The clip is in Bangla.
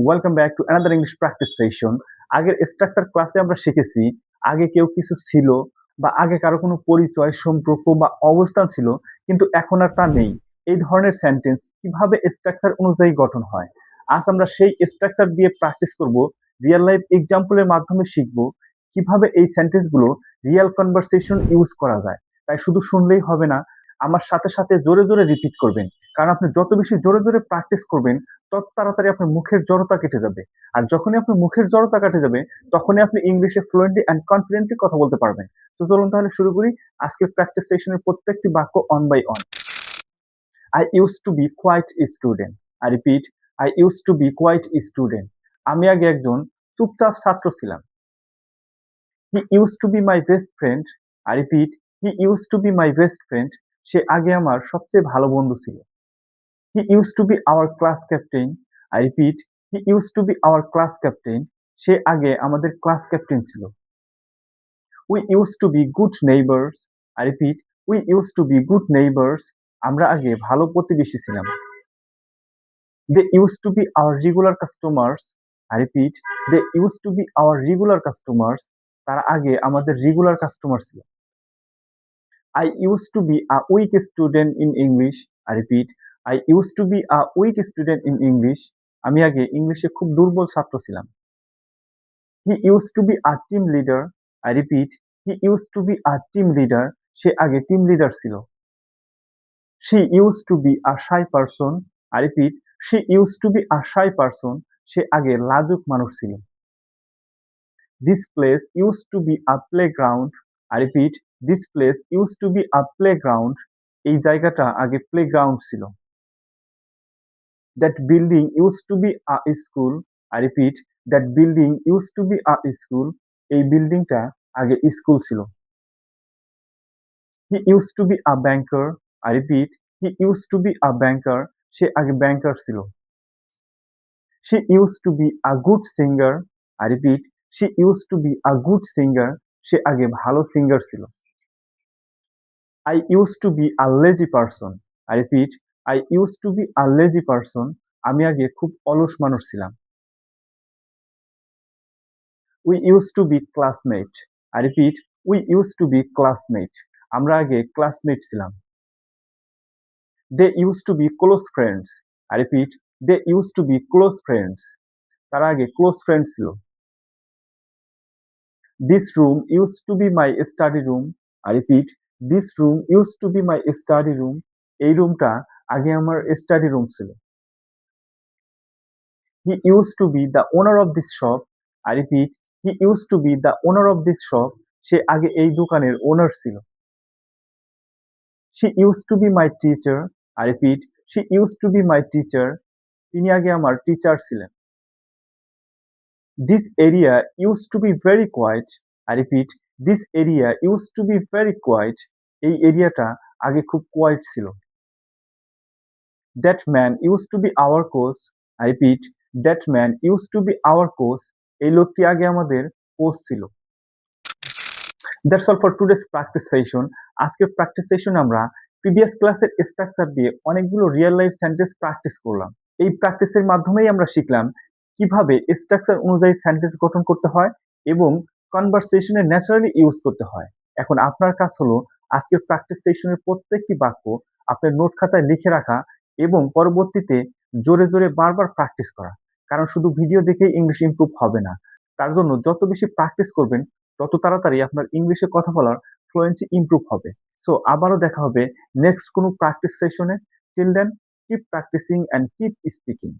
Welcome back to another English practice session. আগের স্ট্রাকচার ক্লাসে আমরা শিখেছি আগে কেউ কিছু ছিল বা আগে কারো কোনো পরিচয়, সম্পর্ক বা অবস্থান ছিল, কিন্তু এখন আর তা নেই। এই ধরনের সেন্টেন্স কিভাবে স্ট্রাকচার অনুযায়ী গঠন হয়, আজ আমরা সেই স্ট্রাকচার দিয়ে প্র্যাকটিস করব। রিয়েল লাইফ এক্সাম্পলের মাধ্যমে শিখব কিভাবে এই সেন্টেন্সগুলো রিয়েল কনভারসেশন ইউজ করা যায়। তাই শুধু শুনলেই হবে না, আমার সাথে সাথে জোরে জোরে রিপিট করবেন। কারণ আপনি যত বেশি জোরে জোরে প্র্যাকটিস করবেন তত তাড়াতাড়ি আপনার মুখের জড়তা কেটে যাবে। আর যখনই আপনার মুখের জড়তা কেটে যাবে তখনই আপনি ইংলিশে ফ্লুয়েন্টলি অ্যান্ড কনফিডেন্টলি কথা বলতে পারবেন। তো চলুন তাহলে শুরু করি আজকের প্র্যাকটিস সেশনের প্রত্যেকটি বাক্য one by one. I used to be quite a student. I repeat, I used to be quite a student. আমি আগে একজন চুপচাপ ছাত্র ছিলাম। He used to be my best friend. I repeat, he used to be my best friend. সে আগে আমার সবচেয়ে ভালো বন্ধু ছিল। He used to be our class captain. I repeat, he used to be our class captain. সে আগে আমাদের ক্লাস ক্যাপ্টেন ছিল। We used to be good neighbors. I repeat, we used to be good neighbors. আমরা আগে ভালো প্রতিবেশী ছিলাম। They used to be our regular customers. I repeat, they used to be our regular customers. তারা আগে আমাদের রেগুলার কাস্টমার ছিল। I used to be a weak student in English. I repeat, I used to be a weak student in English. আমি আগে ইংলিশে খুব দুর্বল ছাত্র ছিলাম। He used to be a team leader. I repeat, he used to be a team leader. সে আগে টিম লিডার ছিল। She used to be a shy person. I repeat, she used to be a shy person. সে আগে লাজুক মানুষ ছিল। This place used to be a playground. I repeat, this place used to be a playground. এই জায়গাটা আগে প্লেগ্রাউন্ড ছিল। That building used to be a school. I repeat, that building used to be a school. এই বিল্ডিংটা আগে স্কুল ছিল। He used to be a banker. I repeat, he used to be a banker. সে আগে ব্যাংকার ছিল। She used to be a good singer. I repeat, she used to be a good singer. সে আগে ভালো সিঙ্গার ছিল। I used to be a lazy person. I repeat, I used to be a lazy person. আমি আগে খুব অলস মানুষ ছিলাম। We used to be classmate. I repeat, we used to be classmate. আমরা আগে ক্লাসমেট ছিলাম। They used to be close friends. I repeat, they used to be close friends. তারা আগে ক্লোজ ফ্রেন্ড ছিল। This room used to be my study room. I repeat, this room used to be my study room. এই রুমটা আগে আমার স্টাডি রুম ছিল। He used to be the owner of this shop. I repeat, he used to be the owner of this shop. সে আগে এই দোকানের ওনার ছিল। She used to be my teacher. I repeat, she used to be my teacher. তিনি আগে আমার টিচার ছিলেন। This area used to be very quiet. I repeat, this area used to be very quiet. এই এরিয়াটা আগে খুব কোয়াইট ছিল। That man used to be our coach. I repeat, that man used to be our coach. এই লোকটি আগে আমাদের কোচ ছিল। That's all for today's practice session. আজকের প্র্যাকটিস সেশন আমরা প্রিভিয়াস ক্লাসের স্ট্রাকচার দিয়ে অনেকগুলো রিয়েল লাইফ সেন্টেন্স প্র্যাকটিস করলাম। এই প্র্যাকটিসের মাধ্যমেই আমরা শিখলাম কিভাবে স্ট্রাকচার অনুযায়ী সেন্টেন্স গঠন করতে হয় এবং কনভারসেশনে ন্যাচারালি ইউজ করতে হয়। এখন আপনার কাজ হলো আজকের প্র্যাকটিস সেশনের প্রত্যেকটি বাক্য আপনার নোট খাতায় লিখে রাখা এবং পরবর্তীতে জোরে জোরে বারবার প্র্যাকটিস করা। কারণ শুধু ভিডিও দেখেই ইংলিশ ইমপ্রুভ হবে না। তার জন্য যত বেশি প্র্যাকটিস করবেন তত তাড়াতাড়ি আপনার ইংলিশে কথা বলার ফ্লুয়েন্সি ইমপ্রুভ হবে। সো আবারও দেখা হবে নেক্সট কোনো প্র্যাকটিস সেশনে। Till then, keep practicing and keep speaking.